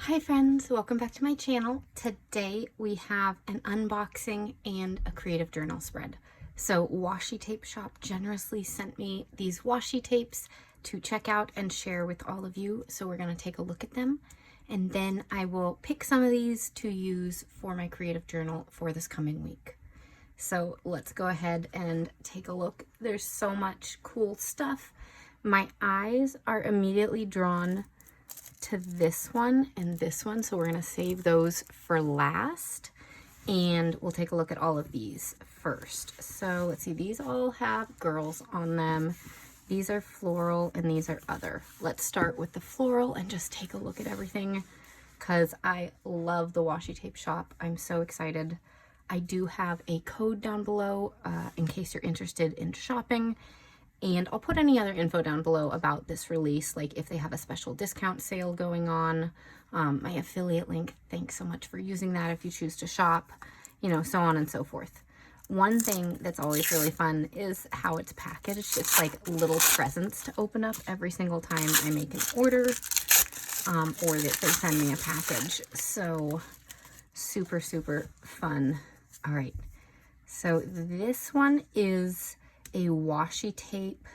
Hi friends, welcome back to my channel. Today we have an unboxing and a creative journal spread. So Washi Tape Shop generously sent me these washi tapes to check out and share with all of you. So we're going to take a look at them and then I will pick some of these to use for my creative journal for this coming week. So let's go ahead and take a look. There's so much cool stuff. My eyes are immediately drawn to this one and this one, so we're going to save those for last and we'll take a look at all of these first. So let's see, these all have girls on them. These are floral and these are other. Let's start with the floral and just take a look at everything because I love the Washi Tape Shop. I'm so excited. I do have a code down below in case you're interested in shopping. And I'll put any other info down below about this release, like if they have a special discount sale going on, my affiliate link, thanks so much for using that if you choose to shop, you know, so on and so forth. One thing that's always really fun is how it's packaged. It's like little presents to open up every single time I make an order or that they send me a package. So super, super fun. All right, so this one is a washi tape.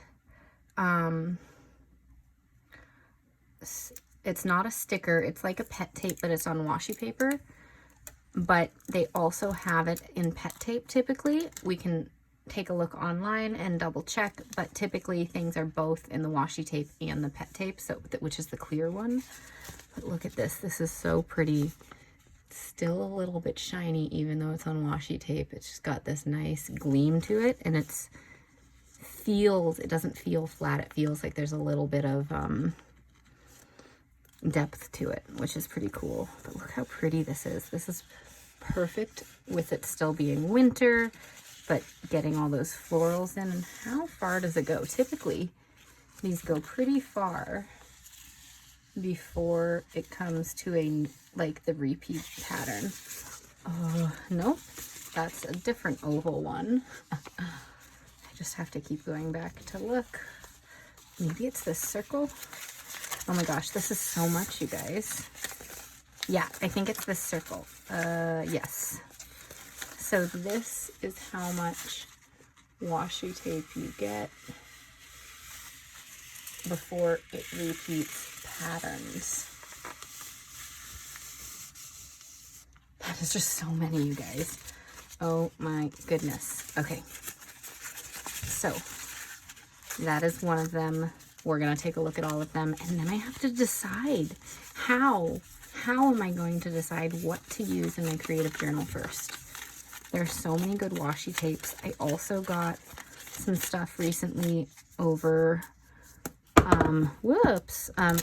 It's not a sticker, it's like a pet tape, but it's on washi paper. But they also have it in pet tape typically. We can take a look online and double check, but typically things are both in the washi tape and the pet tape, so which is the clear one. But look at this, this is so pretty. It's still a little bit shiny even though it's on washi tape. It's just got this nice gleam to it, and it doesn't feel flat. It feels like there's a little bit of depth to it, which is pretty cool. But look how pretty this is. This is perfect with it still being winter, but getting all those florals in. And how far does it go? Typically, these go pretty far before it comes to like the repeat pattern. Oh, nope. That's a different oval one. Just have to keep going back to look. Maybe it's this circle. Oh my gosh, this is so much, you guys. Yeah, I think it's this circle. Yes. So this is how much washi tape you get before it repeats patterns. That is just so many, you guys. Oh my goodness. Okay. So that is one of them. We're going to take a look at all of them, and then I have to decide how am I going to decide what to use in my creative journal first. There's so many good washi tapes. I also got some stuff recently over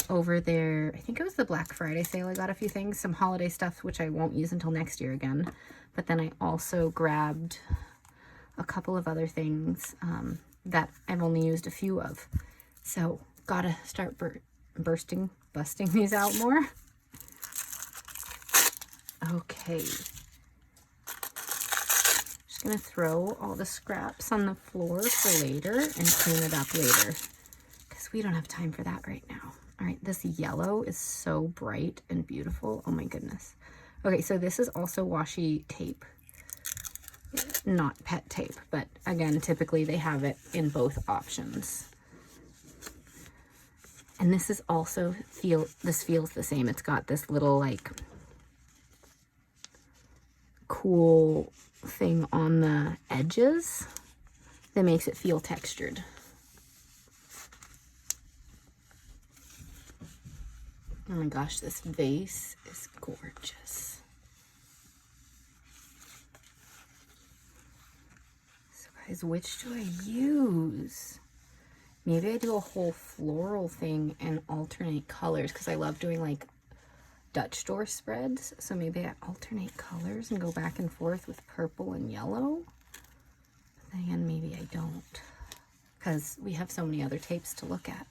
over there. I think it was the Black Friday sale. I got a few things, some holiday stuff, which I won't use until next year again. But then I also grabbed a couple of other things that I've only used a few of. So gotta start busting these out more. Okay. Just gonna throw all the scraps on the floor for later and clean it up later because we don't have time for that right now. All right, this yellow is so bright and beautiful. Oh my goodness. Okay, so this is also washi tape. Not pet tape, but again, typically they have it in both options. And this is also this feels the same. It's got this little like cool thing on the edges that makes it feel textured. Oh my gosh, this vase is gorgeous. Is which do I use? Maybe I do a whole floral thing and alternate colors because I love doing like Dutch door spreads. So maybe I alternate colors and go back and forth with purple and yellow. But then again, maybe I don't because we have so many other tapes to look at.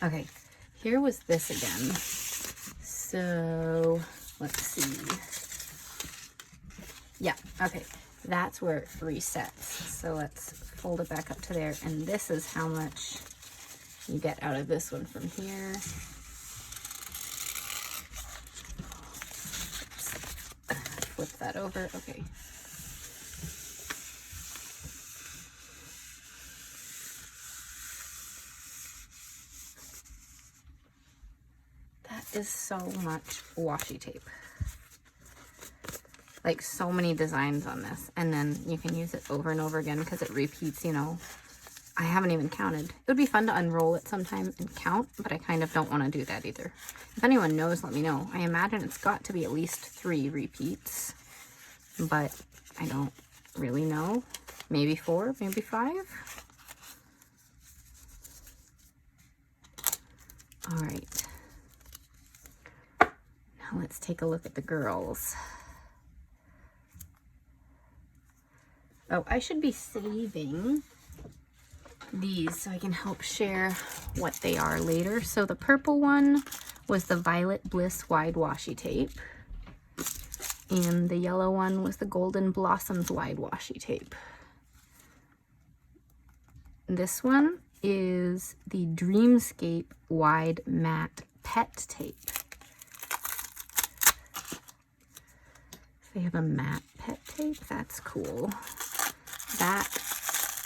Okay, here was this again. So let's see. Yeah, okay. That's where it resets. So let's fold it back up to there. And this is how much you get out of this one from here. flip that over. Okay. That is so much washi tape. Like, so many designs on this, and then you can use it over and over again because it repeats, you know. I haven't even counted. It would be fun to unroll it sometime and count, but I kind of don't want to do that either. If anyone knows, let me know. I imagine it's got to be at least 3 repeats, but I don't really know. Maybe 4, maybe 5. All right. Now let's take a look at the girls. Oh, I should be saving these so I can help share what they are later. So the purple one was the Violet Bliss Wide Washi Tape. And the yellow one was the Golden Blossoms Wide Washi Tape. This one is the Dreamscape Wide Matte Pet Tape. They have a matte pet tape. That's cool. That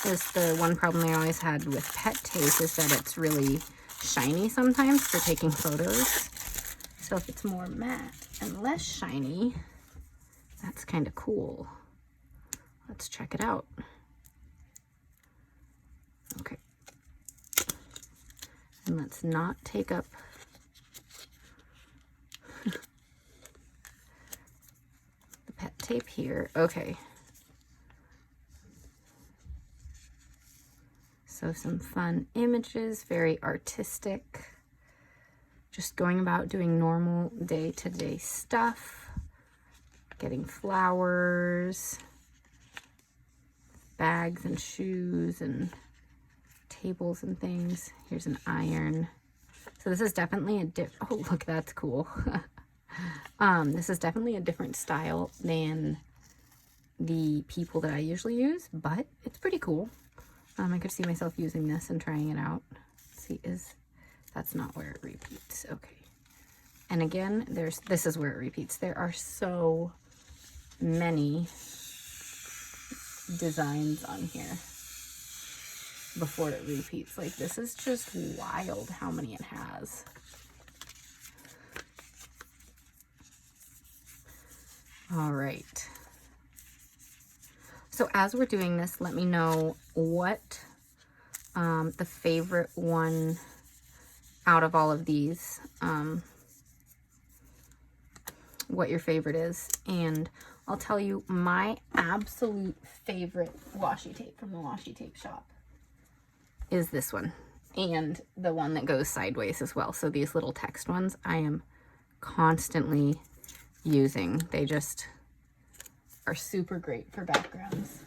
is the one problem I always had with pet tape, is that it's really shiny sometimes for taking photos. So if it's more matte and less shiny, that's kind of cool. Let's check it out. Okay. And let's not take up the pet tape here. Okay. So some fun images, very artistic. Just going about doing normal day-to-day stuff. Getting flowers, bags and shoes and tables and things. Here's an iron. So this is definitely a oh, look, that's cool. This is definitely a different style than the people that I usually use, but it's pretty cool. I could see myself using this and trying it out. See, that's not where it repeats. Okay. And again, this is where it repeats. There are so many designs on here before it repeats. Like, this is just wild how many it has. All right. So as we're doing this, let me know what the favorite one out of all of these, what your favorite is. And I'll tell you my absolute favorite washi tape from the Washi Tape Shop is this one, and the one that goes sideways as well. So these little text ones I am constantly using. They just are super great for backgrounds.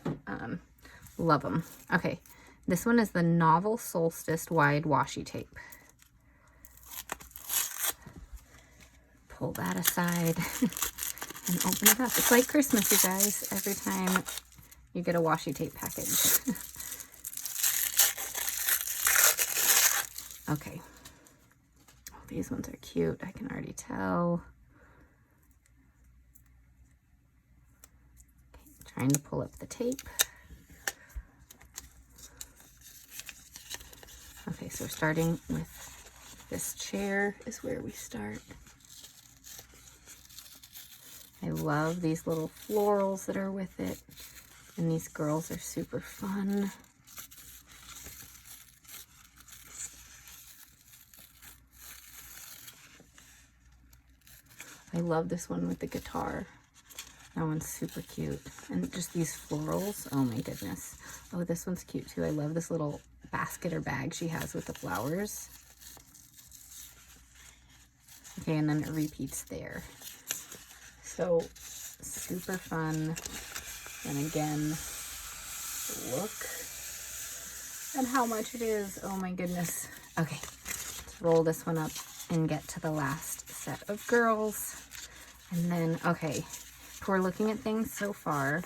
Love them. Okay, this one is the Novel Solstice Wide Washi Tape. Pull that aside and open it up. It's like Christmas, you guys, every time you get a washi tape package. Okay. Oh, these ones are cute. I can already tell. Okay, trying to pull up the tape. Okay, so starting with this chair is where we start. I love these little florals that are with it, and these girls are super fun. I love this one with the guitar. That one's super cute. And just these florals, oh my goodness. Oh, this one's cute too. I love this little basket or bag she has with the flowers. Okay, and then it repeats there. So super fun. And again, look at how much it is. Oh my goodness. Okay, let's roll this one up and get to the last set of girls. And then, okay, if we're looking at things so far,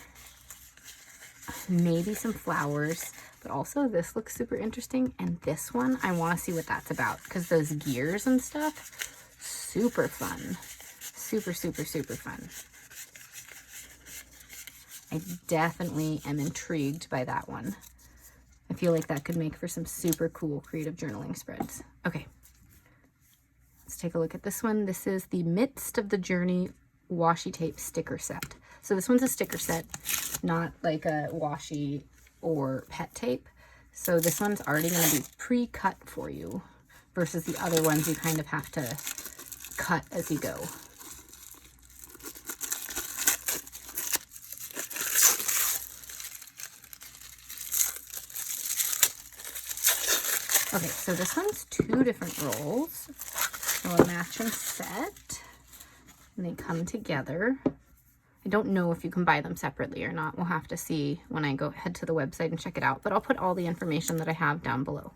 maybe some flowers, but also this looks super interesting. And this one, I want to see what that's about, because those gears and stuff, super fun. Super, super, super fun. I definitely am intrigued by that one. I feel like that could make for some super cool creative journaling spreads. Okay, let's take a look at this one. This is the Midst of the Journey washi tape sticker set. So this one's a sticker set, not like a washi or pet tape. So this one's already going to be pre-cut for you versus the other ones you kind of have to cut as you go. Okay, so this one's 2 different rolls. So a matching set, and they come together. I don't know if you can buy them separately or not. We'll have to see when I go head to the website and check it out, but I'll put all the information that I have down below.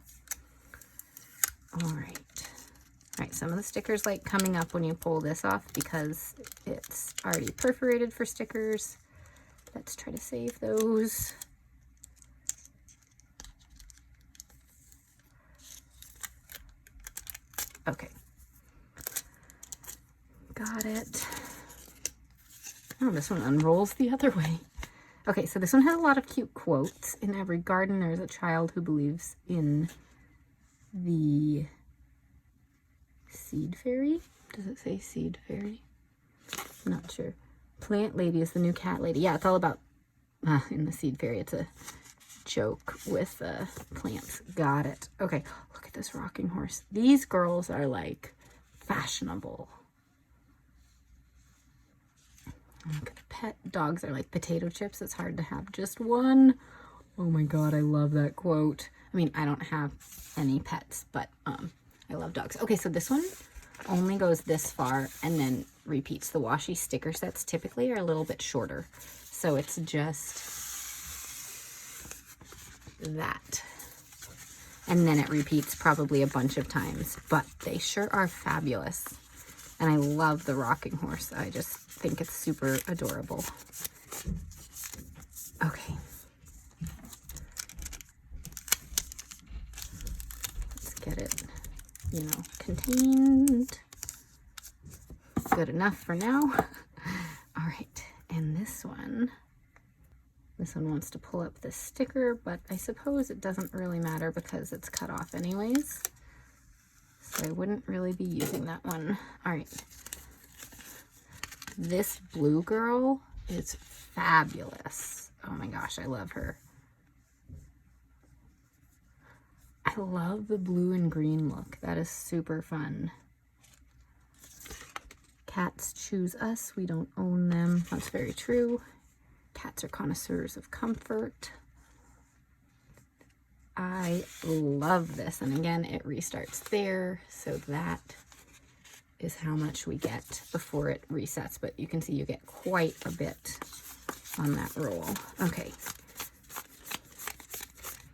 All right, some of the stickers like coming up when you pull this off because it's already perforated for stickers. Let's try to save those. Okay. Got it. Oh, this one unrolls the other way. Okay, so this one has a lot of cute quotes. In every garden, there's a child who believes in the seed fairy. Does it say seed fairy? I'm not sure. Plant lady is the new cat lady. Yeah, it's all about in the seed fairy. It's a joke with plants. Got it. Okay, look at this rocking horse. These girls are like fashionable. Look at the pet. Dogs are like potato chips. It's hard to have just one. Oh my god, I love that quote. I mean, I don't have any pets, but I love dogs. Okay, so this one only goes this far and then repeats. The washi sticker sets typically are a little bit shorter. So it's just that. And then it repeats probably a bunch of times, but they sure are fabulous. And I love the rocking horse. I just think it's super adorable. Okay. Let's get it, contained. Good enough for now. All right, and this one wants to pull up this sticker, but I suppose it doesn't really matter because it's cut off anyways. So I wouldn't really be using that one. All right. This blue girl is fabulous. Oh my gosh, I love her. I love the blue and green look. That is super fun. Cats choose us. We don't own them. That's very true. Cats are connoisseurs of comfort. I love this. And again, it restarts there. So that is how much we get before it resets. But you can see you get quite a bit on that roll. Okay.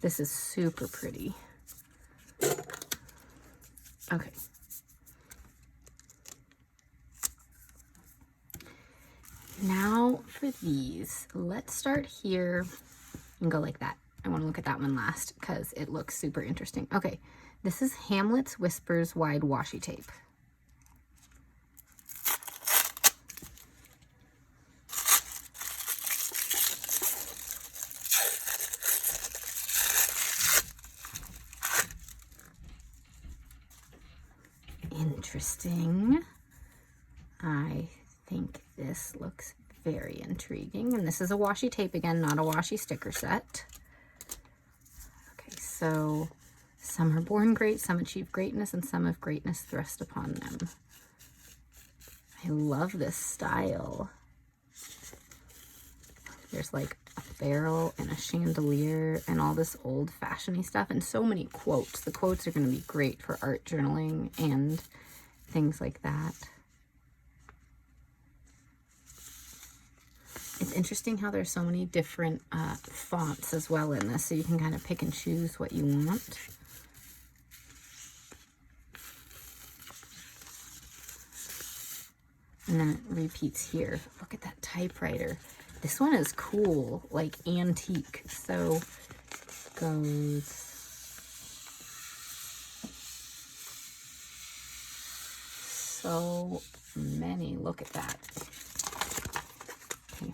This is super pretty. Okay. Now for these, let's start here and go like that. I want to look at that one last because it looks super interesting. Okay, this is Hamlet's Whispers wide washi tape. Interesting. I think this looks very intriguing. And this is a washi tape again, not a washi sticker set. Okay, so some are born great, some achieve greatness, and some have greatness thrust upon them. I love this style. There's like a barrel and a chandelier and all this old-fashioned stuff and so many quotes. The quotes are going to be great for art journaling and things like that. It's interesting how there's so many different fonts as well in this, so you can kind of pick and choose what you want. And then it repeats here. Look at that typewriter. This one is cool, like antique. So goes so many. Look at that. Okay.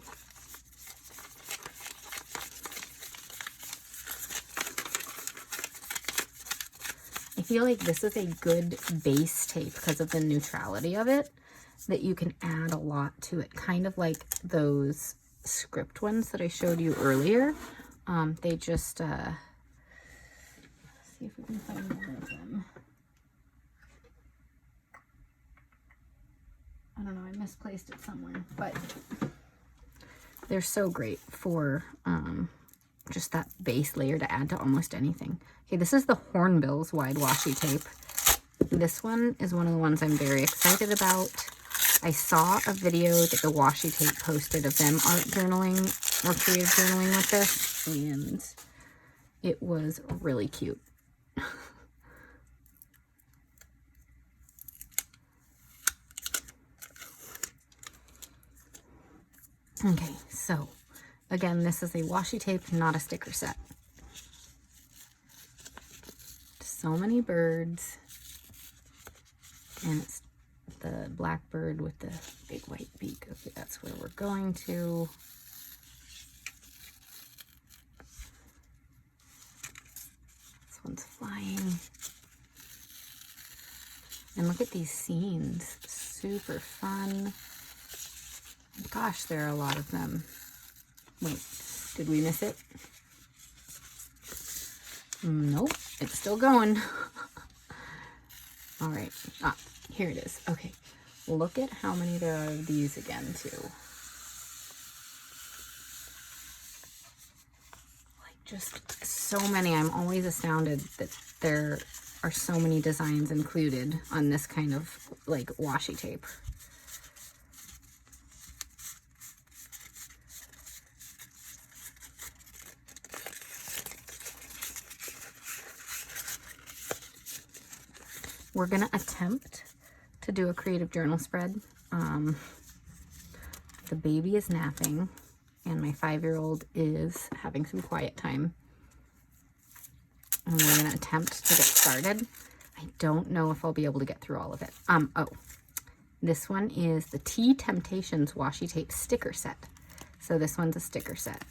feel like this is a good base tape because of the neutrality of it, that you can add a lot to it. Kind of like those script ones that I showed you earlier. They just, let's see if we can find more of them. I don't know, I misplaced it somewhere, but they're so great for just that base layer to add to almost anything. Okay, this is the Hornbill's wide washi tape. This one is one of the ones I'm very excited about. I saw a video that the Washi Tape posted of them art journaling or creative journaling with this, and it was really cute. Okay, so again, this is a washi tape, not a sticker set. So many birds, and it's the blackbird with the big white beak. Okay, that's where we're going to. This one's flying. And look at these scenes, super fun. Gosh, there are a lot of them. Wait, did we miss it? Nope, it's still going. All right, here it is. Okay, look at how many there are of these again, too. Like, just so many. I'm always astounded that there are so many designs included on this kind of, like, washi tape. We're gonna attempt to do a creative journal spread. The baby is napping and my 5-year-old is having some quiet time. And we're gonna attempt to get started. I don't know if I'll be able to get through all of it. Oh, this one is the Tea Temptations washi tape sticker set. So this one's a sticker set.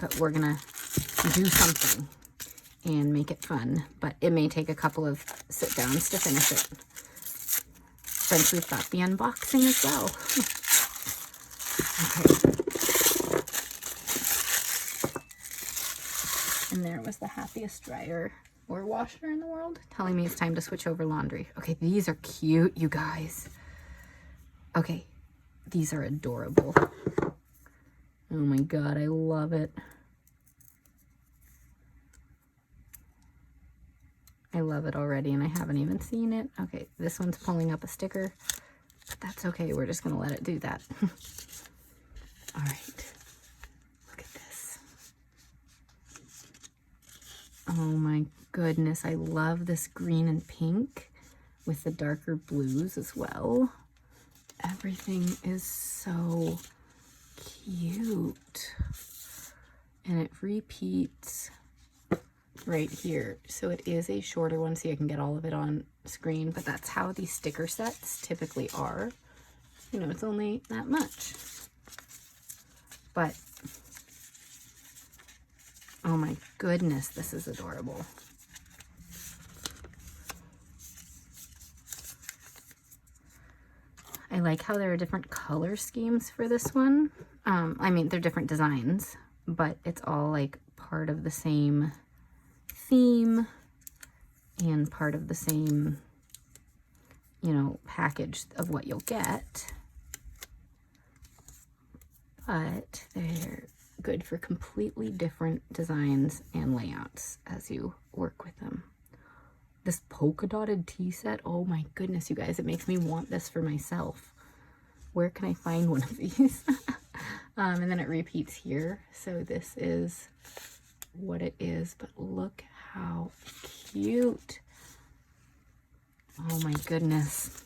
But we're gonna do something and make it fun, but it may take a couple of sit downs to finish it, since we've got the unboxing as well. Okay. And there was the happiest dryer or washer in the world telling me it's time to switch over laundry. Okay, these are cute, you guys. Okay, these are adorable. Oh my god, I love it. I love it already, and I haven't even seen it. Okay, this one's pulling up a sticker, but that's okay. We're just going to let it do that. All right. Look at this. Oh my goodness. I love this green and pink with the darker blues as well. Everything is so cute. And it repeats right here. So it is a shorter one, so you can get all of it on screen, but that's how these sticker sets typically are. You know, it's only that much. But oh my goodness, this is adorable. I like how there are different color schemes for this one. I mean, they're different designs, but it's all like part of the same theme and part of the same, you know, package of what you'll get, but they're good for completely different designs and layouts as you work with them. This polka dotted tea set, oh my goodness, you guys, it makes me want this for myself. Where can I find one of these? And then it repeats here, so this is what it is, but look how cute. Oh my goodness.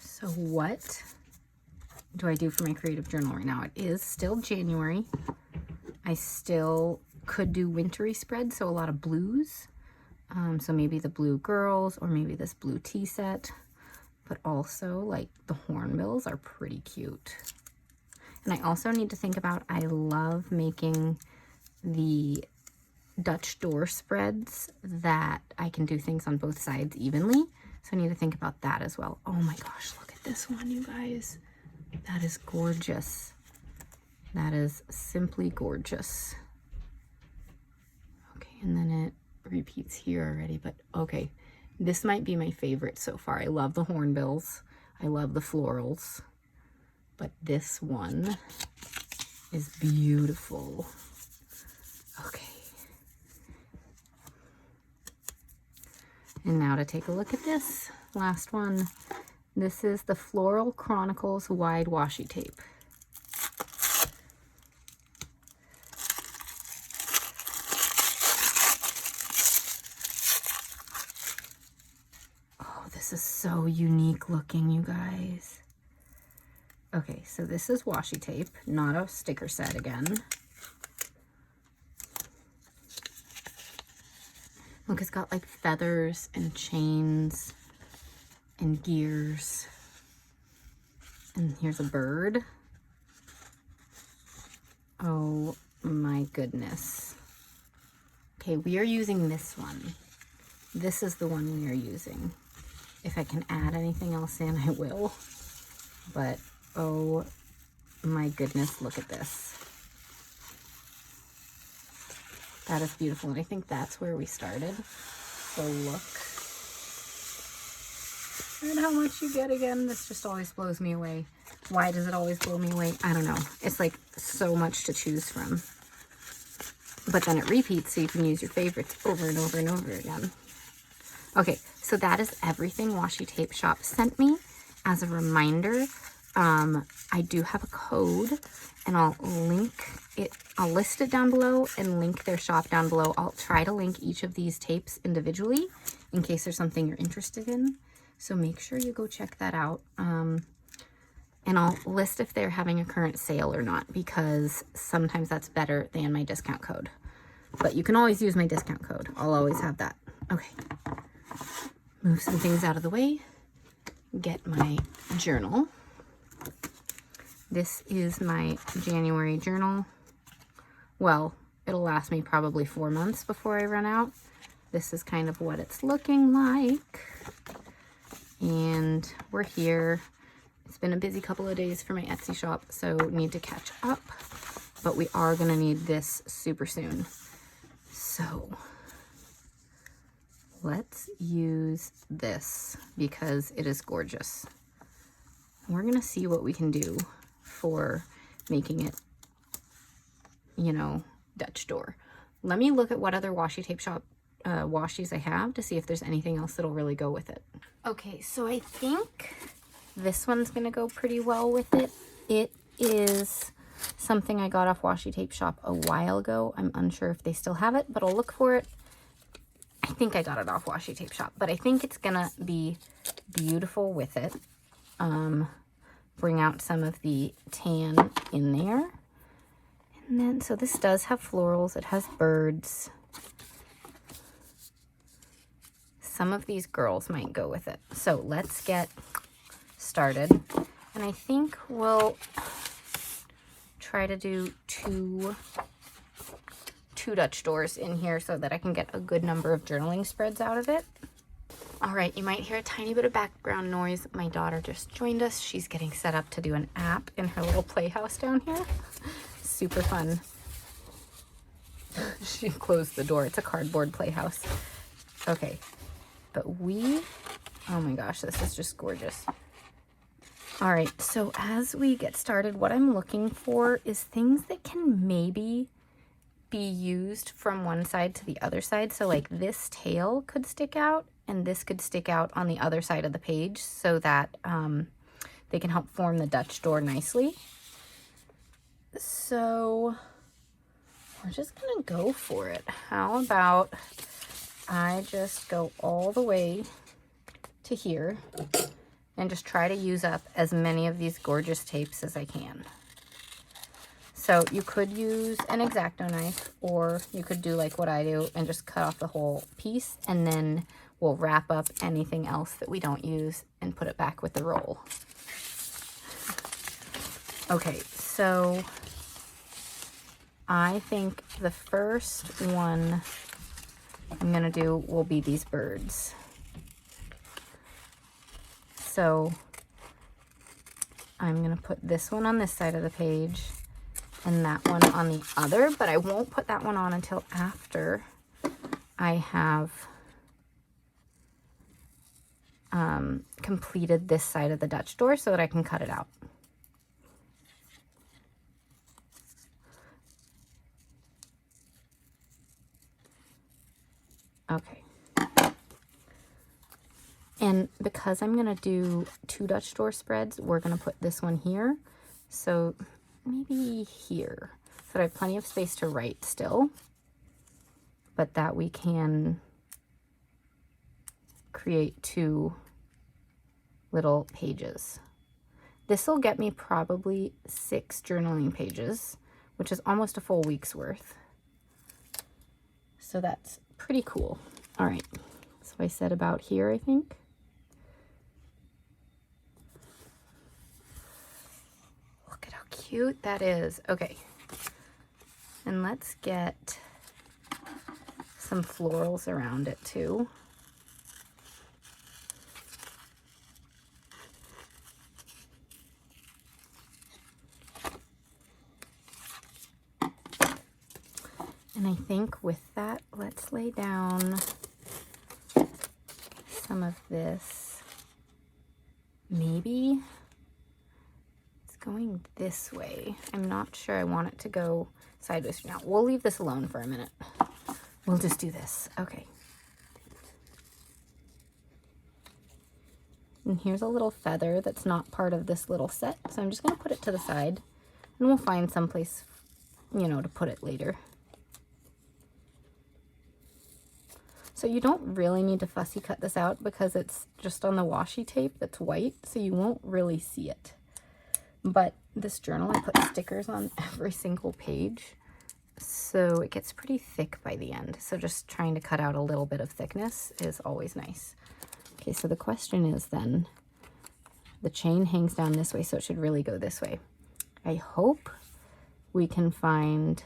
So what do I do for my creative journal right now? It is still January. I still could do wintry spreads, so a lot of blues. So maybe the blue girls or maybe this blue tea set, but also like the hornbills are pretty cute. And I also need to think about, I love making the Dutch door spreads that I can do things on both sides evenly. So I need to think about that as well. Oh my gosh, look at this one, you guys. That is gorgeous. That is simply gorgeous. Okay, and then it repeats here already, but okay. This might be my favorite so far. I love the hornbills. I love the florals. But this one is beautiful. Okay. And now to take a look at this last one. This is the Floral Chronicles wide washi tape. Oh, this is so unique looking, you guys. Okay, so this is washi tape, not a sticker set again. Look, it's got like feathers and chains and gears. And here's a bird. Oh my goodness. Okay, we are using this one. This is the one we are using. If I can add anything else in, I will. But oh my goodness, look at this. That is beautiful, and I think that's where we started. So look at how much you get again. This just always blows me away. Why does it always blow me away? I don't know. It's like so much to choose from. But then it repeats, so you can use your favorites over and over and over again. Okay, so that is everything Washi Tape Shop sent me. As a reminder, I do have a code, and I'll link it. I'll list it down below and link their shop down below. I'll try to link each of these tapes individually in case there's something you're interested in. So make sure you go check that out. And I'll list if they're having a current sale or not, because sometimes that's better than my discount code. But you can always use my discount code. I'll always have that. Okay. Move some things out of the way. Get my journal. This is my January journal. Well, it'll last me probably 4 months before I run out. This is kind of what it's looking like. And we're here. It's been a busy couple of days for my Etsy shop, so need to catch up. But we are going to need this super soon. So let's use this because it is gorgeous. We're going to see what we can do for making it, you know, Dutch door. Let me look at what other Washi Tape Shop washies I have to see if there's anything else that'll really go with it. Okay, so I think this one's gonna go pretty well with it. It is something I got off Washi Tape Shop a while ago. I'm unsure if they still have it, but I'll look for it. I think I got it off Washi Tape Shop, but I think it's gonna be beautiful with it. Bring out some of the tan in there. And then, so this does have florals. It has birds. Some of these girls might go with it. So let's get started. And I think we'll try to do two Dutch doors in here so that I can get a good number of journaling spreads out of it. All right, you might hear a tiny bit of background noise. My daughter just joined us. She's getting set up to do an app in her little playhouse down here. Super fun. She closed the door. It's a cardboard playhouse. Okay, but oh my gosh, this is just gorgeous. All right, so as we get started, what I'm looking for is things that can maybe be used from one side to the other side. So like this tail could stick out and this could stick out on the other side of the page so that they can help form the Dutch door nicely. So we're just gonna go for it. How about I just go all the way to here and just try to use up as many of these gorgeous tapes as I can. So you could use an X-Acto knife, or you could do like what I do and just cut off the whole piece, and then we'll wrap up anything else that we don't use and put it back with the roll. Okay, so I think the first one I'm gonna do will be these birds. So I'm gonna put this one on this side of the page and that one on the other, but I won't put that one on until after I have completed this side of the Dutch door so that I can cut it out. Okay. And because I'm going to do 2 Dutch door spreads, we're going to put this one here. So maybe here. So I have plenty of space to write still, but that we can create 2 little pages. This will get me probably 6 journaling pages, which is almost a full week's worth. So that's pretty cool. All right, so I said about here, I think. Look at how cute that is. Okay, and let's get some florals around it too. And I think with that, let's lay down some of this. Maybe it's going this way. I'm not sure I want it to go sideways now. We'll leave this alone for a minute. We'll just do this. Okay. And here's a little feather that's not part of this little set. So I'm just going to put it to the side and we'll find someplace, you know, to put it later. So you don't really need to fussy cut this out because it's just on the washi tape that's white, so you won't really see it. But this journal, I put stickers on every single page, so it gets pretty thick by the end. So just trying to cut out a little bit of thickness is always nice. Okay, so the question is then, the chain hangs down this way, so it should really go this way. I hope we can find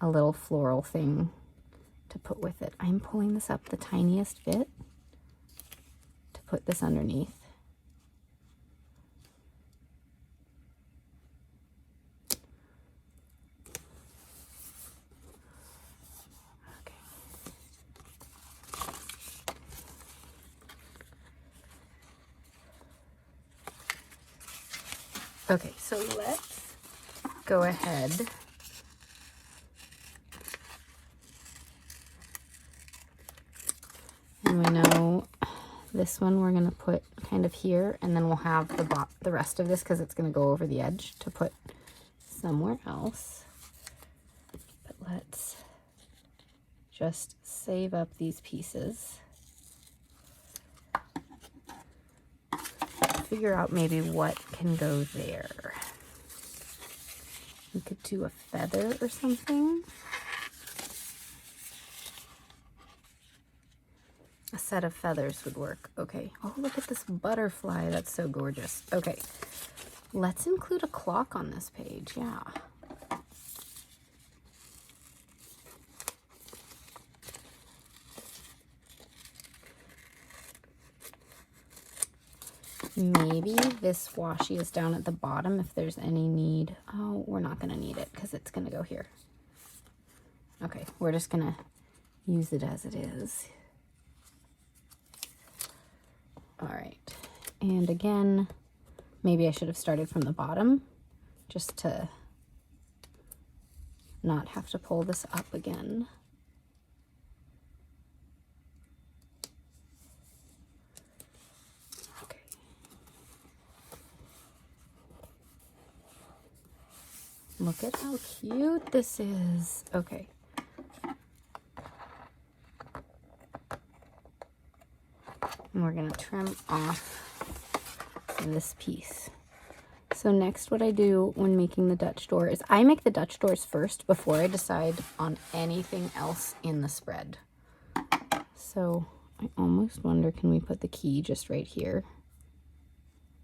a little floral thing to put with it. I'm pulling this up the tiniest bit to put this underneath. Okay. Okay, so let's go ahead . And we know this one we're going to put kind of here, and then we'll have the rest of this, because it's going to go over the edge, to put somewhere else. But let's just save up these pieces. Figure out maybe what can go there. We could do a feather or something. A set of feathers would work. Okay. Oh, look at this butterfly. That's so gorgeous. Okay. Let's include a clock on this page. Yeah. Maybe this washi is down at the bottom if there's any need. Oh, we're not going to need it because it's going to go here. Okay. We're just going to use it as it is. All right, and again, maybe I should have started from the bottom just to not have to pull this up again. Okay. Look at how cute this is. Okay. And we're going to trim off this piece. So next, what I do when making the Dutch door is I make the Dutch doors first before I decide on anything else in the spread. So I almost wonder, can we put the key just right here?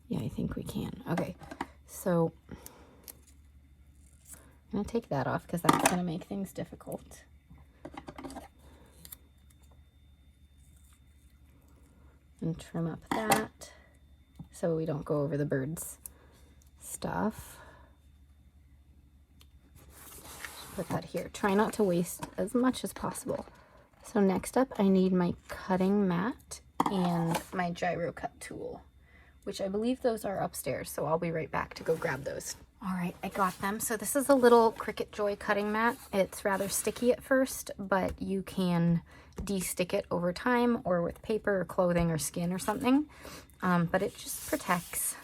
Yeah, I think we can. Okay, so I'm gonna take that off because that's gonna make things difficult. And trim up that so we don't go over the bird's stuff. Put that here. Try not to waste as much as possible. So next up, I need my cutting mat and my gyro cut tool, which I believe those are upstairs. So I'll be right back to go grab those. All right, I got them. So this is a little Cricut Joy cutting mat. It's rather sticky at first, but you can de-stick it over time or with paper or clothing or skin or something. But it just protects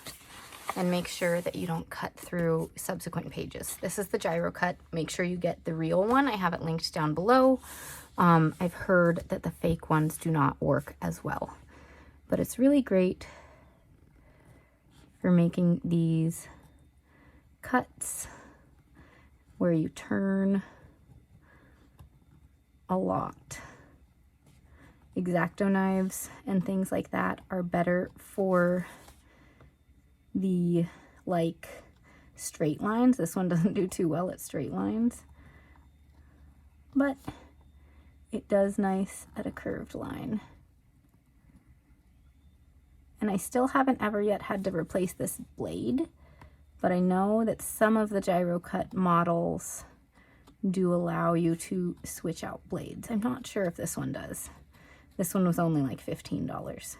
and makes sure that you don't cut through subsequent pages. This is the gyro cut. Make sure you get the real one. I have it linked down below. I've heard that the fake ones do not work as well, but it's really great for making these cuts where you turn a lot. X-Acto knives and things like that are better for the like straight lines. This one doesn't do too well at straight lines, but it does nice at a curved line. And I still haven't ever yet had to replace this blade, but I know that some of the gyro cut models do allow you to switch out blades. I'm not sure if this one does. This one was only like $15.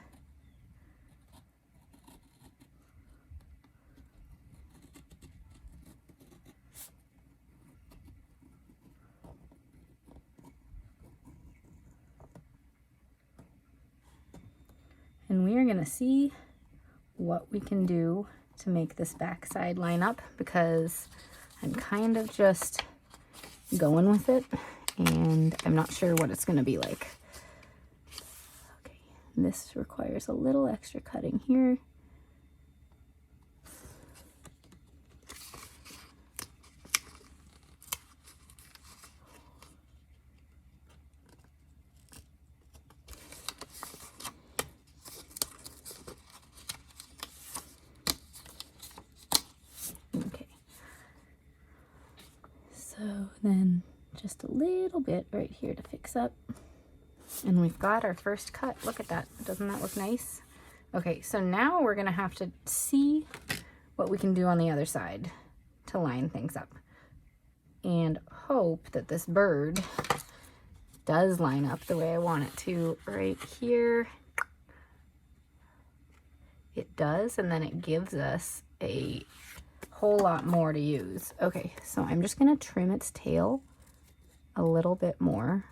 And we are going to see what we can do to make this back side line up, because I'm kind of just going with it and I'm not sure what it's going to be like. Okay, this requires a little extra cutting here. So then just a little bit right here to fix up. And we've got our first cut. Look at that. Doesn't that look nice? Okay, so now we're gonna have to see what we can do on the other side to line things up. And hope that this bird does line up the way I want it to right here. It does, and then it gives us a whole lot more to use. Okay, so I'm just gonna trim its tail a little bit more.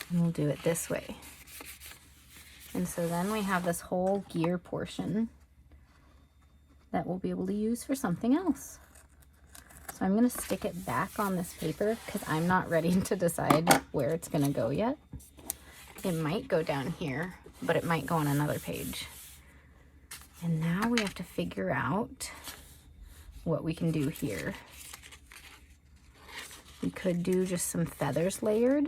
And we'll do it this way. And so then we have this whole gear portion that we'll be able to use for something else. So I'm gonna stick it back on this paper because I'm not ready to decide where it's gonna go yet. It might go down here, but it might go on another page. And now we have to figure out what we can do here. We could do just some feathers layered.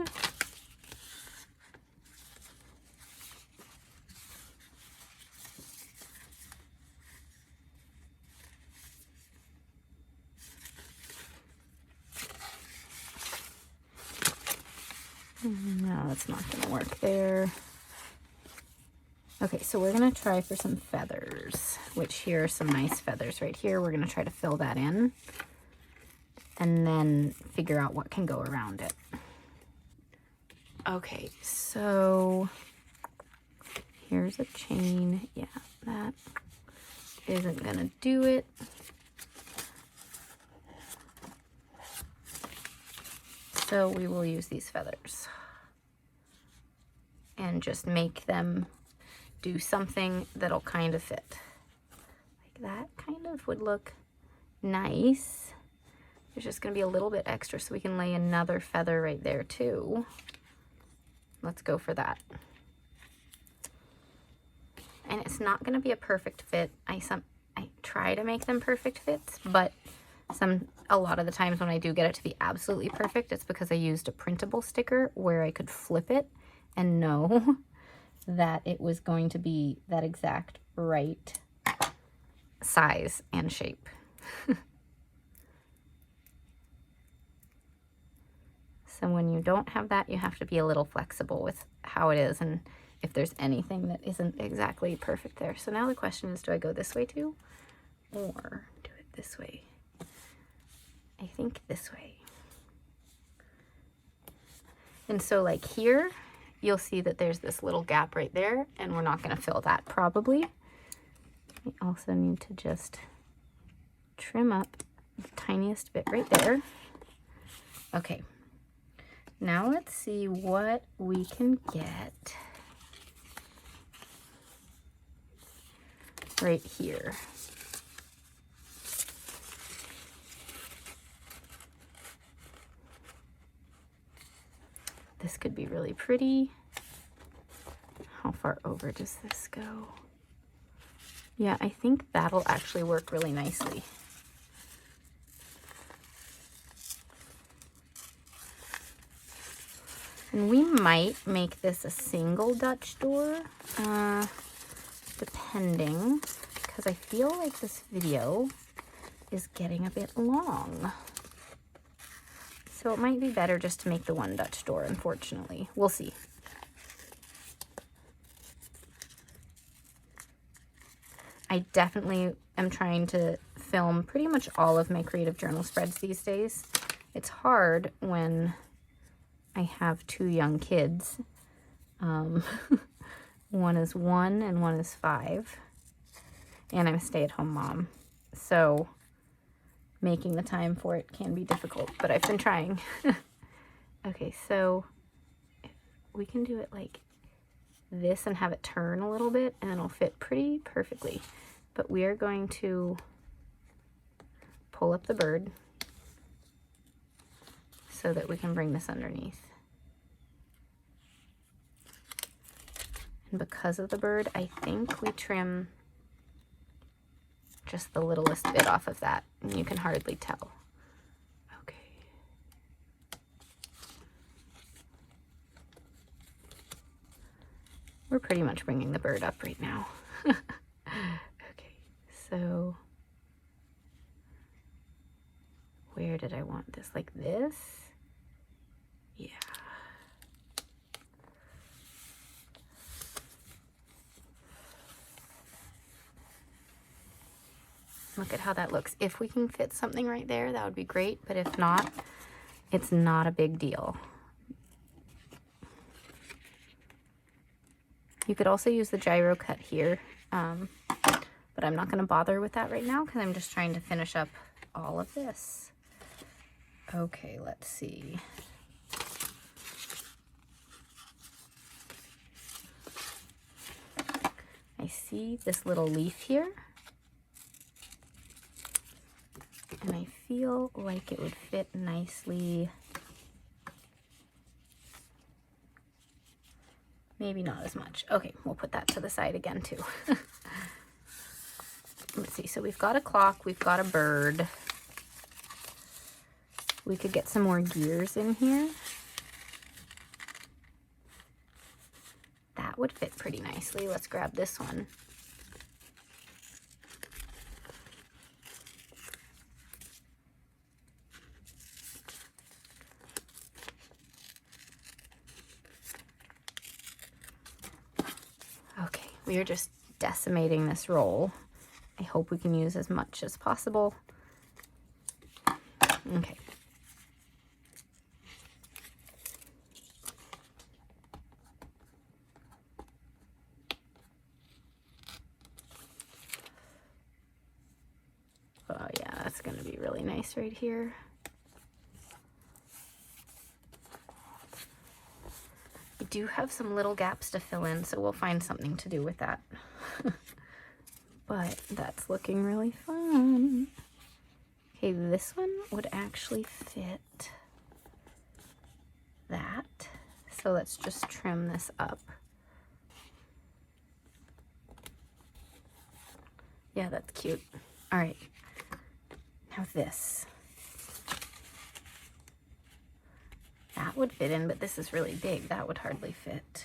No, that's not going to work there. Okay, so we're going to try for some feathers, which here are some nice feathers right here. We're going to try to fill that in and then figure out what can go around it. Okay, so here's a chain. Yeah, that isn't going to do it. So we will use these feathers and just make them do something that'll kind of fit. Like that kind of would look nice. There's just gonna be a little bit extra so we can lay another feather right there too. Let's go for that. And it's not gonna be a perfect fit. I try to make them perfect fits, but a lot of the times when I do get it to be absolutely perfect, it's because I used a printable sticker where I could flip it and know that it was going to be that exact right size and shape. So when you don't have that, you have to be a little flexible with how it is and if there's anything that isn't exactly perfect there. So now the question is, do I go this way too? Or do it this way? I think this way. And so like here, you'll see that there's this little gap right there, and we're not going to fill that probably. We also need to just trim up the tiniest bit right there. Okay. Now let's see what we can get right here. This could be really pretty. How far over does this go? Yeah, I think that'll actually work really nicely. And we might make this a single Dutch door, depending, because I feel like this video is getting a bit long. So it might be better just to make the one Dutch door, unfortunately. We'll see. I definitely am trying to film pretty much all of my creative journal spreads these days. It's hard when I have 2 young kids. One is 1 and one is 5. And I'm a stay-at-home mom. So making the time for it can be difficult, but I've been trying. Okay, so we can do it like this and have it turn a little bit, and it'll fit pretty perfectly. But we are going to pull up the bird so that we can bring this underneath. And because of the bird, I think we trim just the littlest bit off of that, and you can hardly tell. Okay. We're pretty much bringing the bird up right now. Okay, so where did I want this? Like this? Yeah. Look at how that looks. If we can fit something right there, that would be great. But if not, it's not a big deal. You could also use the gyro cut here, but I'm not going to bother with that right now because I'm just trying to finish up all of this. Okay, let's see. I see this little leaf here. And I feel like it would fit nicely. Maybe not as much. Okay, we'll put that to the side again too. Let's see, so we've got a clock, we've got a bird. We could get some more gears in here. That would fit pretty nicely. Let's grab this one. Okay, we are just decimating this roll. I hope we can use as much as possible. Okay. Oh yeah, that's gonna be really nice right here. We do have some little gaps to fill in, so we'll find something to do with that. But that's looking really fun. Okay, this one would actually fit that. So let's just trim this up. Yeah, that's cute. All right, now this. That would fit in, but this is really big. That would hardly fit.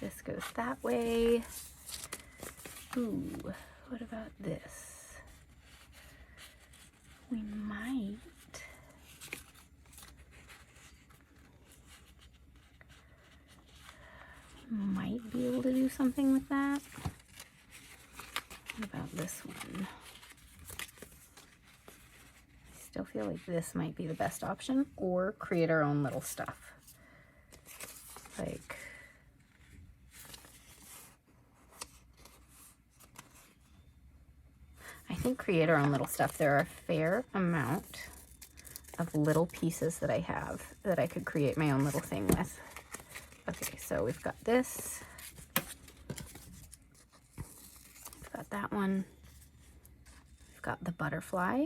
This goes that way. Ooh, what about this? We might be able to do something with that. What about this one? I still feel like this might be the best option, or create our own little stuff. Like, I think create our own little stuff. There are a fair amount of little pieces that I have that I could create my own little thing with. Okay, so we've got this. We've got that one. We've got the butterfly.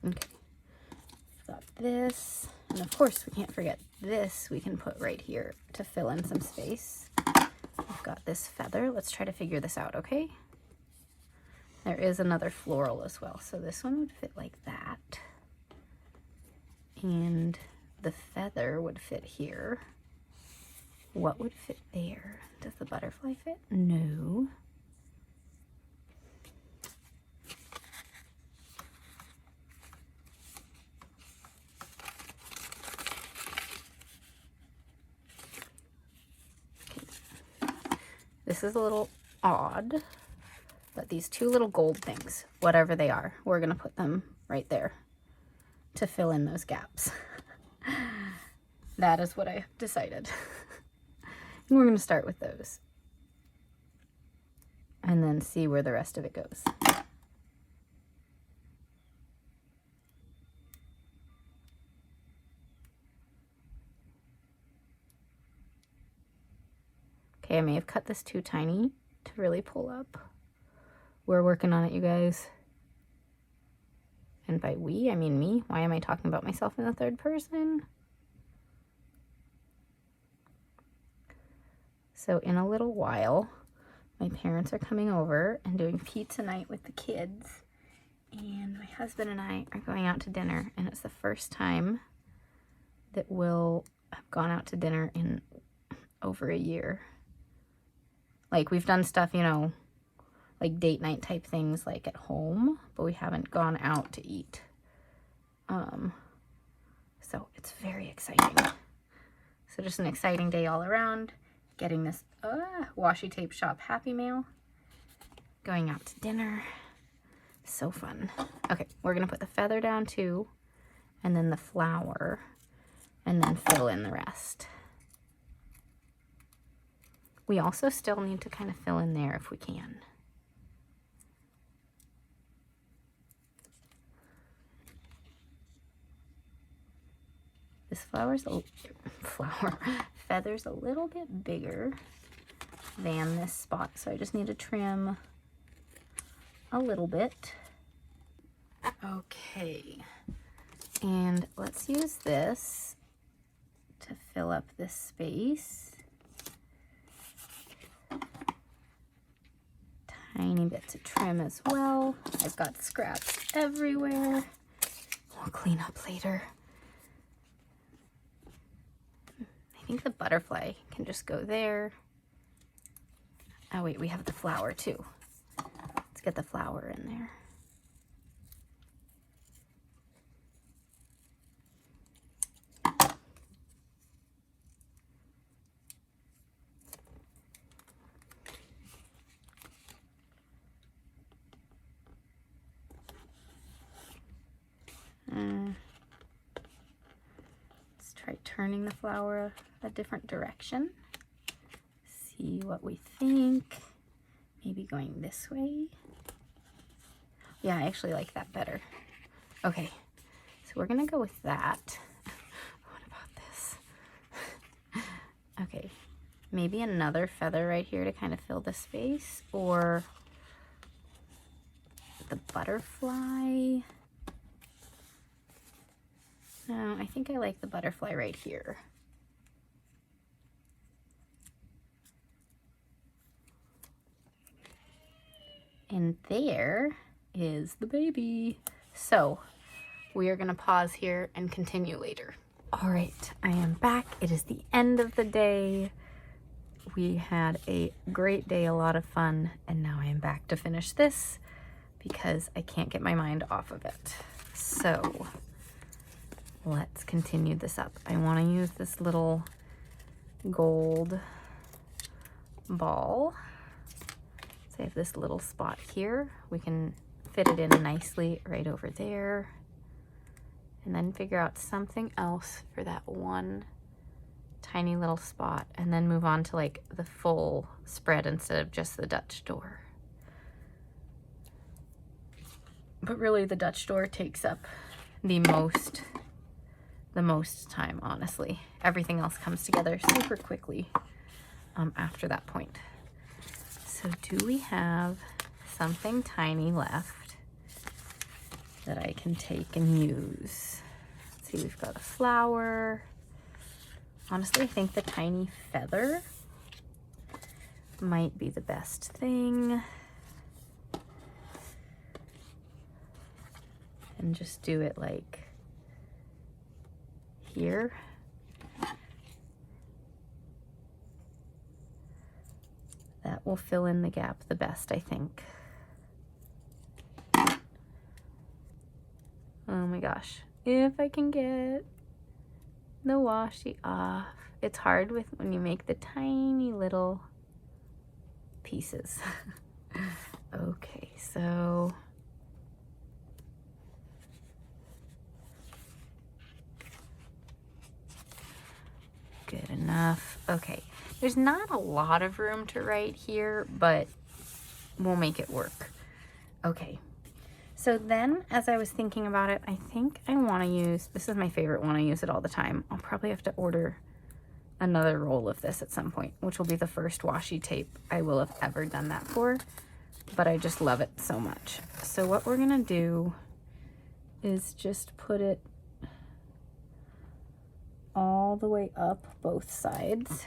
Okay, we've got this. And of course, we can't forget this we can put right here to fill in some space. We've got this feather. Let's try to figure this out, okay? There is another floral as well. So this one would fit like that. And the feather would fit here. What would fit there? Does the butterfly fit? No. This is a little odd, but these two little gold things, whatever they are, we're gonna put them right there to fill in those gaps. That is what I decided. And we're gonna start with those and then see where the rest of it goes. Okay, I may have cut this too tiny to really pull up. We're working on it, you guys. And by we, I mean me. Why am I talking about myself in the third person? So in a little while, my parents are coming over and doing pizza night with the kids. And my husband and I are going out to dinner. And it's the first time that we'll have gone out to dinner in over a year. Like, we've done stuff, you know, like date night type things like at home, but we haven't gone out to eat. So it's very exciting. So just an exciting day all around. Getting this Washi Tape Shop Happy Mail. Going out to dinner. So fun. Okay, we're going to put the feather down too, and then the flower, and then fill in the rest. We also still need to kind of fill in there if we can. This feather's a little bit bigger than this spot, so I just need to trim a little bit. Okay, and let's use this to fill up this space. Tiny bits of trim as well. I've got scraps everywhere. We'll clean up later. I think the butterfly can just go there. Oh wait, we have the flower too. Let's get the flower in there. Let's try turning the flower a different direction. See what we think. Maybe going this way. Yeah, I actually like that better. Okay, so we're gonna go with that. What about this? Okay, maybe another feather right here to kind of fill the space, or the butterfly. No, I think I like the butterfly right here. And there is the baby. So we are gonna pause here and continue later. All right, I am back. It is the end of the day. We had a great day, a lot of fun, and now I am back to finish this because I can't get my mind off of it. So let's continue this up. I want to use this little gold ball. So I have this little spot here. We can fit it in nicely right over there, and then figure out something else for that one tiny little spot, and then move on to like the full spread instead of just the Dutch door. But really the Dutch door takes up the most time, honestly. Everything else comes together super quickly after that point. So do we have something tiny left that I can take and use? Let's see, we've got a flower. Honestly, I think the tiny feather might be the best thing. And just do it like here. That will fill in the gap the best, I think. Oh my gosh, if I can get the washi off. It's hard when you make the tiny little pieces. Okay, so good enough. Okay, there's not a lot of room to write here, but we'll make it work. Okay, so then as I was thinking about it, I think I want to use, this is my favorite one, I use it all the time. I'll probably have to order another roll of this at some point, which will be the first washi tape I will have ever done that for, but I just love it so much. So what we're gonna do is just put it all the way up both sides.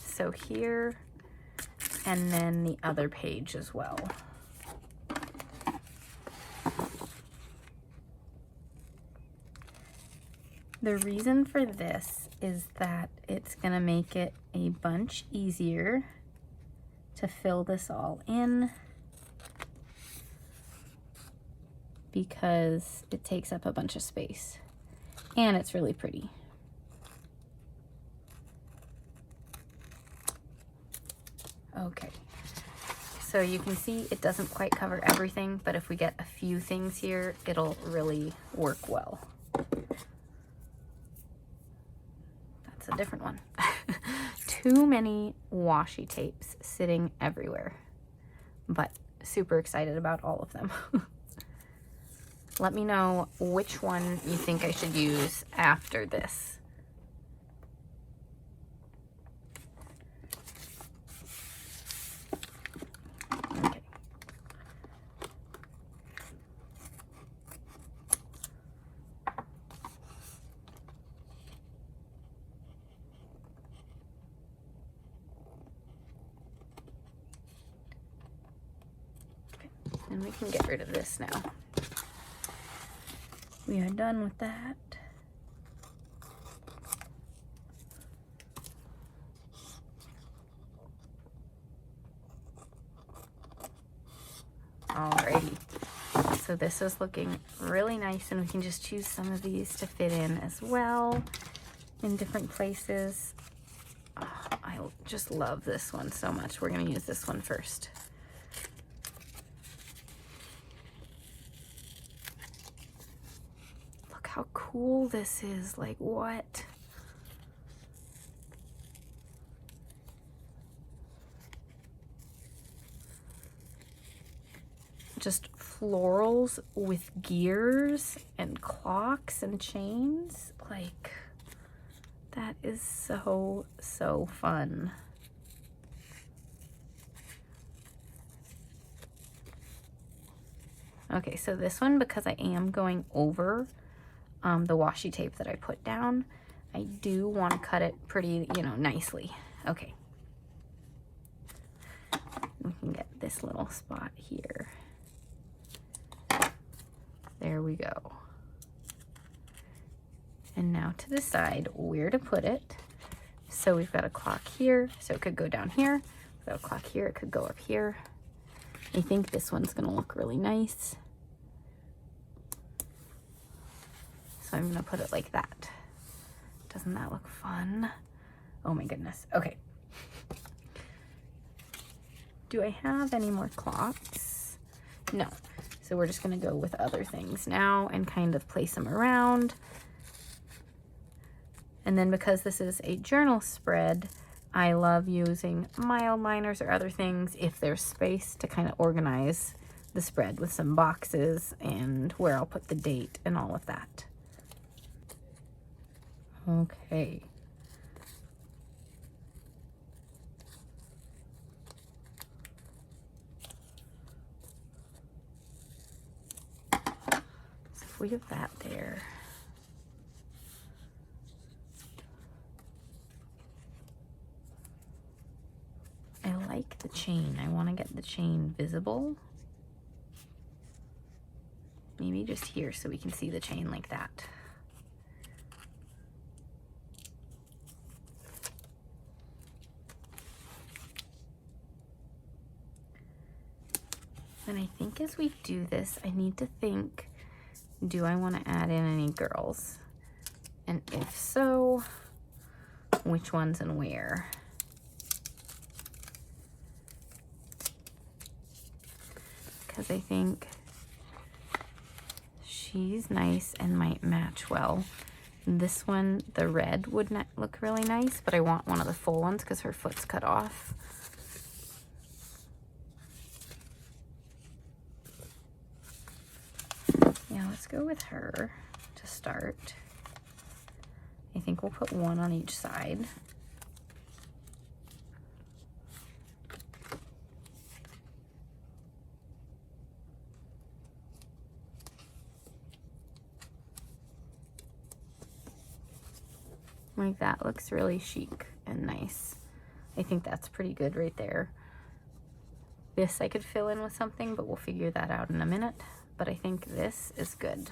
So here, and then the other page as well. The reason for this is that it's gonna make it a bunch easier to fill this all in because it takes up a bunch of space and it's really pretty. Okay, so you can see it doesn't quite cover everything, but if we get a few things here, it'll really work well. That's a different one. Too many washi tapes sitting everywhere, but super excited about all of them. Let me know which one you think I should use after this. Okay. And we can get rid of this now. We are done with that. Alrighty, so this is looking really nice, and we can just choose some of these to fit in as well in different places. Oh, I just love this one so much. We're gonna use this one first. Look how cool this is, like what? Just florals with gears and clocks and chains. Like, that is so, so fun. Okay, so this one, because I am going over the washi tape that I put down, I do want to cut it pretty, nicely. Okay. We can get this little spot here. There we go. And now to decide where to put it. So we've got a clock here, so it could go down here. We've got a clock here, it could go up here. I think this one's gonna look really nice. So I'm gonna put it like that. Doesn't that look fun? Oh my goodness, okay. Do I have any more clocks? No. So we're just gonna go with other things now and kind of place them around. And then because this is a journal spread, I love using mild liners or other things if there's space to kind of organize the spread with some boxes and where I'll put the date and all of that. Okay. So if we have that there. I like the chain. I want to get the chain visible. Maybe just here so we can see the chain like that. And I think as we do this, I need to think, do I want to add in any girls? And if so, which ones and where? Because I think she's nice and might match well. This one, the red, would not look really nice, but I want one of the full ones because her foot's cut off. Yeah, let's go with her to start. I think we'll put one on each side. Like that looks really chic and nice. I think that's pretty good right there. This I could fill in with something, but we'll figure that out in a minute. But I think this is good.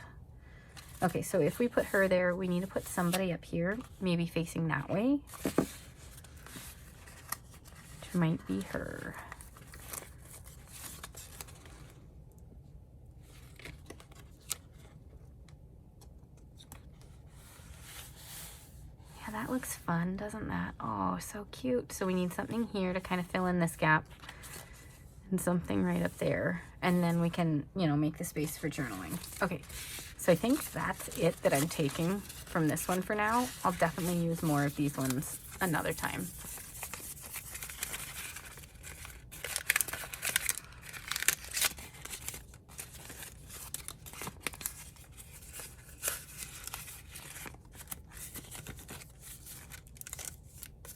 Okay, so if we put her there, we need to put somebody up here, maybe facing that way, which might be her. That looks fun, doesn't that? Oh, so cute. So we need something here to kind of fill in this gap and something right up there. And then we can, you know, make the space for journaling. Okay, so I think that's it that I'm taking from this one for now. I'll definitely use more of these ones another time.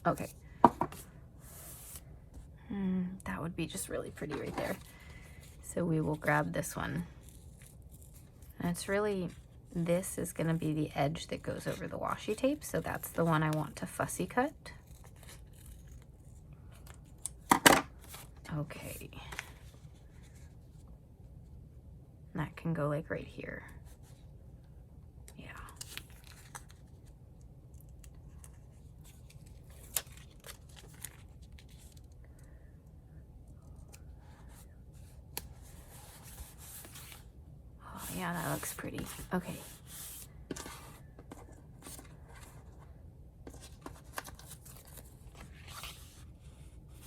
Okay. That would be just really pretty right there. So we will grab this one. And it's really, this is going to be the edge that goes over the washi tape. So that's the one I want to fussy cut. Okay. That can go like right here. Yeah. Yeah, that looks pretty. Okay.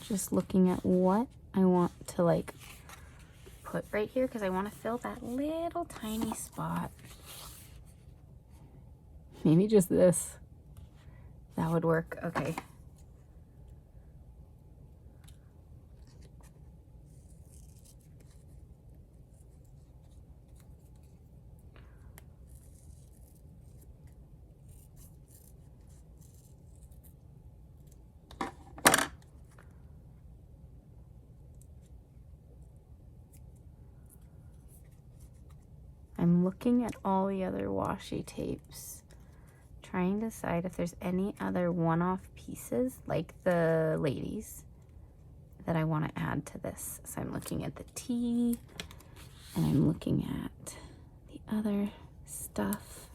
Just looking at what I want to like put right here because I want to fill that little tiny spot. Maybe just this. That would work. Okay. I'm looking at all the other washi tapes, trying to decide if there's any other one-off pieces, like the ladies, that I want to add to this. So I'm looking at the T, and I'm looking at the other stuff.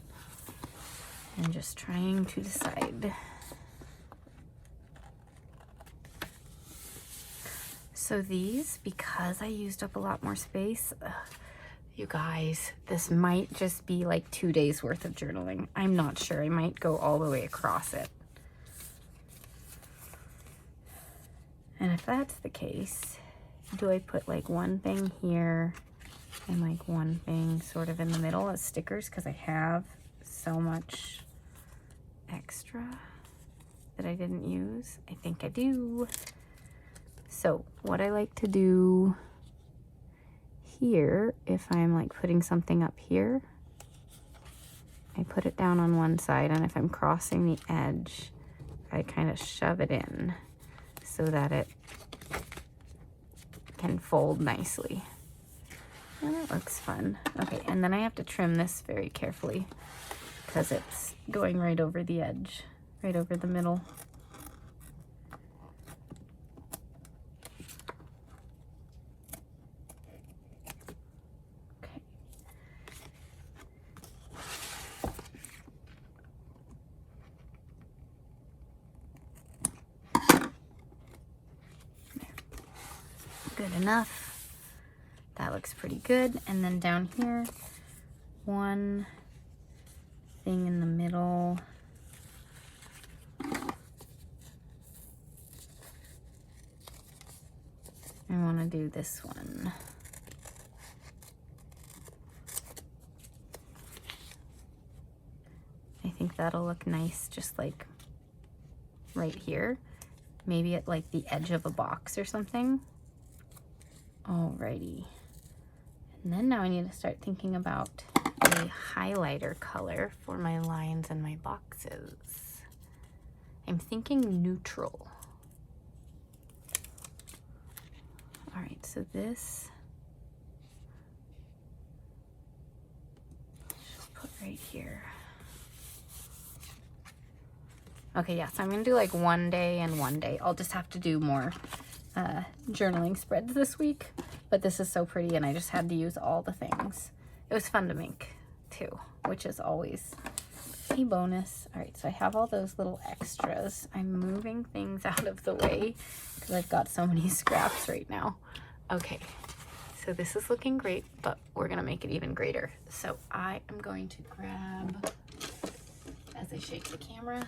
and just trying to decide. So these, because I used up a lot more space, you guys, this might just be like 2 days worth of journaling. I'm not sure. I might go all the way across it. And if that's the case, do I put like one thing here and like one thing sort of in the middle as stickers, because I have so much extra that I didn't use? I think I do. So what I like to do here, if I'm like putting something up here, I put it down on one side, and if I'm crossing the edge, I kind of shove it in so that it can fold nicely. And that looks fun. Okay, and then I have to trim this very carefully because it's going right over the edge, right over the middle. Good enough. That looks pretty good. And then down here, one thing in the middle. I want to do this one. I think that'll look nice just like right here. Maybe at like the edge of a box or something. Alrighty. And then now I need to start thinking about a highlighter color for my lines and my boxes. I'm thinking neutral. Alright, so this, just put right here. Okay, yeah, so I'm gonna do like 1 day and 1 day. I'll just have to do more journaling spreads this week, but this is so pretty and I just had to use all the things. It was fun to make too, which is always a bonus. All right, so I have all those little extras. I'm moving things out of the way because I've got so many scraps right now. Okay, so this is looking great, but we're gonna make it even greater. So I am going to grab, as I shake the camera,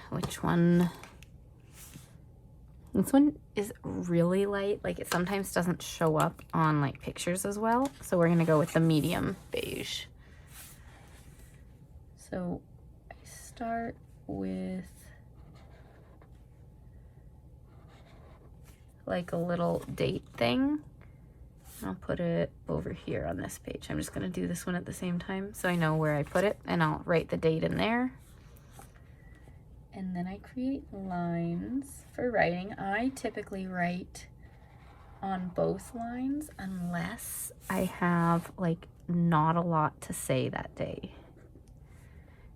which one? This one is really light. Like it sometimes doesn't show up on like pictures as well. So we're gonna go with the medium beige. So I start with like a little date thing. I'll put it over here on this page. I'm just gonna do this one at the same time so I know where I put it, and I'll write the date in there. And then I create lines for writing. I typically write on both lines unless I have like not a lot to say that day.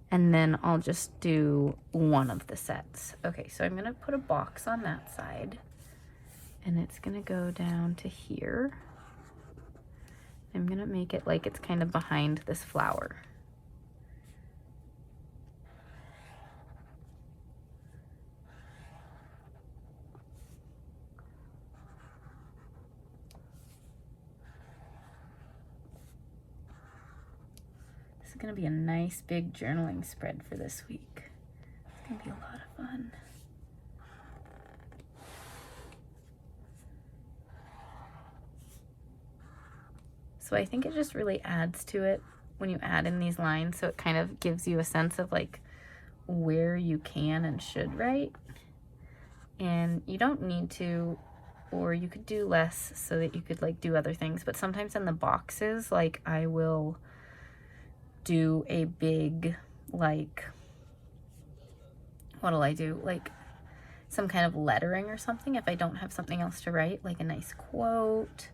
And then I'll just do one of the sets. Okay, so I'm gonna put a box on that side and it's gonna go down to here. I'm gonna make it like it's kind of behind this flower. This is gonna be a nice big journaling spread for this week. It's gonna be a lot of fun. So I think it just really adds to it when you add in these lines, so it kind of gives you a sense of like where you can and should write. And you don't need to, or you could do less so that you could like do other things. But sometimes in the boxes, like I will do a big, like, what'll I do? Like some kind of lettering or something if I don't have something else to write, like a nice quote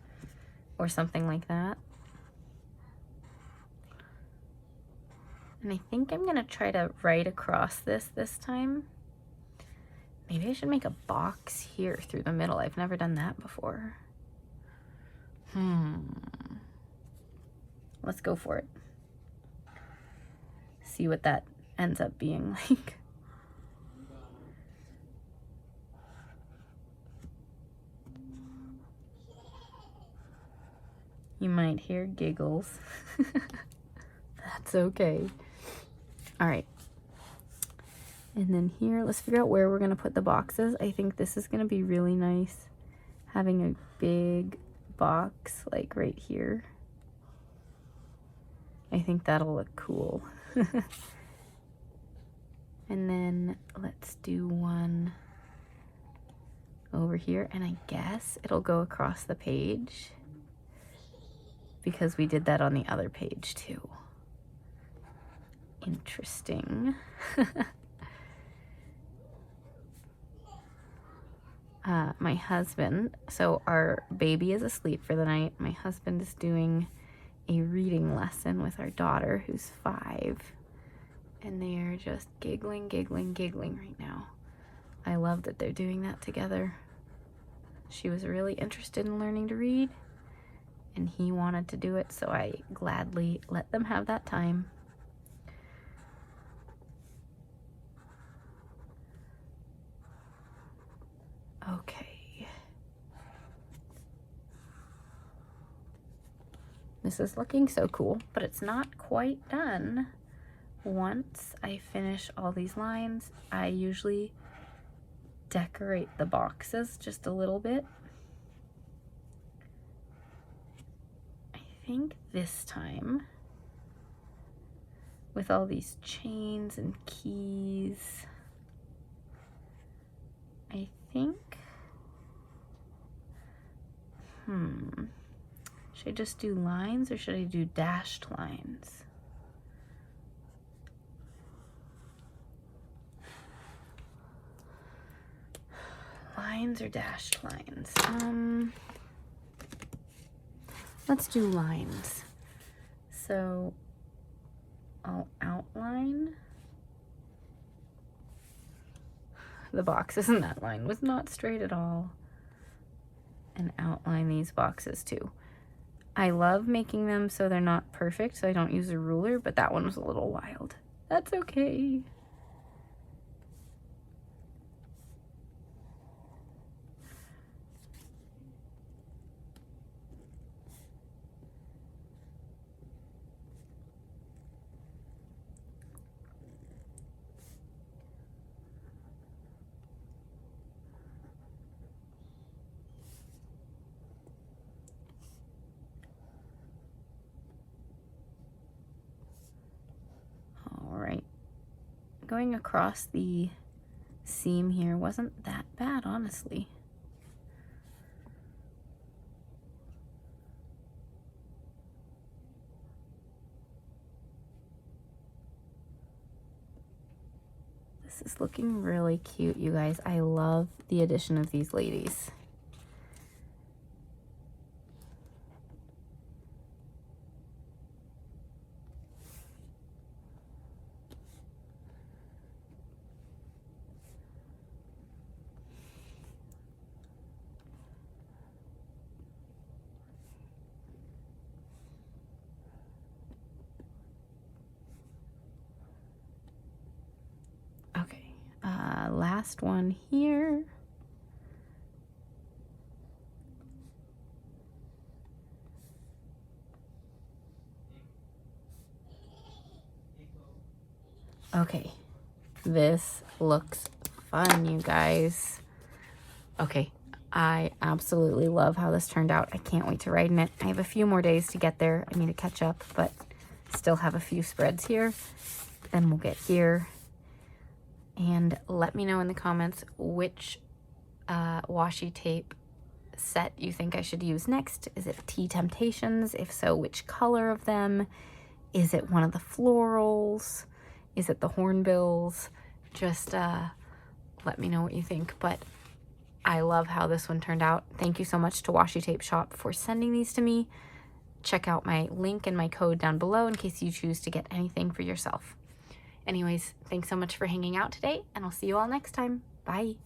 or something like that. And I think I'm gonna try to write across this time. Maybe I should make a box here through the middle. I've never done that before. let's go for it. See what that ends up being like. You might hear giggles. That's okay. All right. And then here, let's figure out where we're gonna put the boxes. I think this is gonna be really nice, having a big box like right here. I think that'll look cool. And then let's do one over here, and I guess it'll go across the page because we did that on the other page too. Interesting. My husband, so our baby is asleep for the night. My husband is doing a reading lesson with our daughter who's 5, and they are just giggling right now. I love that they're doing that together. She was really interested in learning to read, and he wanted to do it, so I gladly let them have that time. Okay. This is looking so cool, but it's not quite done. Once I finish all these lines, I usually decorate the boxes just a little bit. I think this time, with all these chains and keys, I think, should I just do lines or should I do dashed lines? Lines or dashed lines? Let's do lines. So I'll outline the boxes, and that line was not straight at all, and outline these boxes too. I love making them so they're not perfect, so I don't use a ruler, but that one was a little wild. That's okay. Going across the seam here wasn't that bad, honestly. This is looking really cute, you guys. I love the addition of these ladies. Okay, last one here. Okay, this looks fun, you guys. Okay, I absolutely love how this turned out. I can't wait to write in it. I have a few more days to get there. I need to catch up, but still have a few spreads here. Then we'll get here. And let me know in the comments which washi tape set you think I should use next. Is it Tea Temptations? If so, which color of them? Is it one of the florals? Is it the hornbills? Just let me know what you think. But I love how this one turned out. Thank you so much to Washi Tape Shop for sending these to me. Check out my link and my code down below in case you choose to get anything for yourself. Anyways, thanks so much for hanging out today, and I'll see you all next time. Bye.